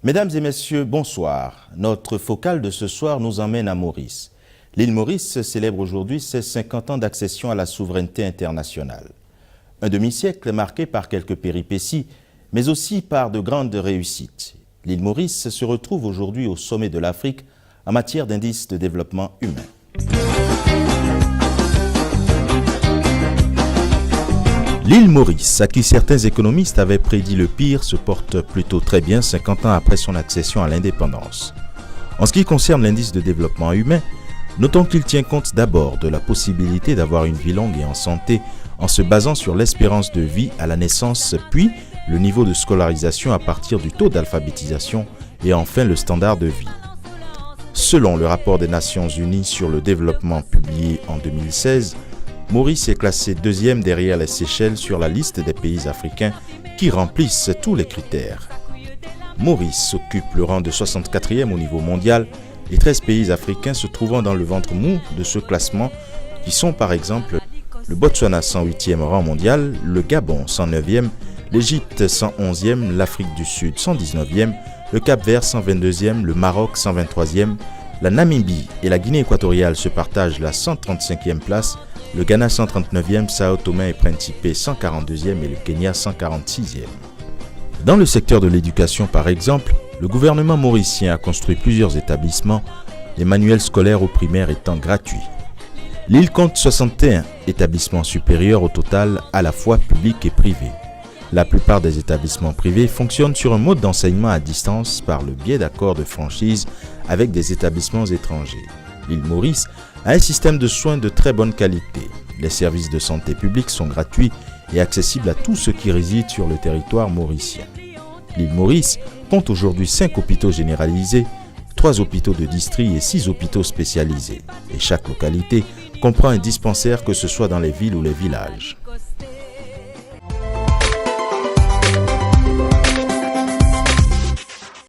Mesdames et messieurs, bonsoir. Notre focale de ce soir nous emmène à Maurice. L'île Maurice célèbre aujourd'hui ses 50 ans d'accession à la souveraineté internationale. Un demi-siècle marqué par quelques péripéties, mais aussi par de grandes réussites. L'île Maurice se retrouve aujourd'hui au sommet de l'Afrique en matière d'indice de développement humain. L'île Maurice, à qui certains économistes avaient prédit le pire, se porte plutôt très bien 50 ans après son accession à l'indépendance. En ce qui concerne l'indice de développement humain, notons qu'il tient compte d'abord de la possibilité d'avoir une vie longue et en santé en se basant sur l'espérance de vie à la naissance, puis le niveau de scolarisation à partir du taux d'alphabétisation et enfin le standard de vie. Selon le rapport des Nations Unies sur le développement publié en 2016, Maurice est classé deuxième derrière les Seychelles sur la liste des pays africains qui remplissent tous les critères. Maurice occupe le rang de 64e au niveau mondial et 13 pays africains se trouvant dans le ventre mou de ce classement qui sont par exemple le Botswana 108e rang mondial, le Gabon 109e, l'Égypte 111e, l'Afrique du Sud 119e, le Cap-Vert 122e, le Maroc 123e, la Namibie et la Guinée équatoriale se partagent la 135e place, le Ghana 139e, Sao Tomé et Principe 142e et le Kenya 146e. Dans le secteur de l'éducation par exemple, le gouvernement mauricien a construit plusieurs établissements, les manuels scolaires au primaire étant gratuits. L'île compte 61 établissements supérieurs au total, à la fois publics et privés. La plupart des établissements privés fonctionnent sur un mode d'enseignement à distance par le biais d'accords de franchise avec des établissements étrangers. L'île Maurice a un système de soins de très bonne qualité. Les services de santé publique sont gratuits et accessibles à tous ceux qui résident sur le territoire mauricien. L'île Maurice compte aujourd'hui 5 hôpitaux généralisés, 3 hôpitaux de district et 6 hôpitaux spécialisés. Et chaque localité comprend un dispensaire, que ce soit dans les villes ou les villages.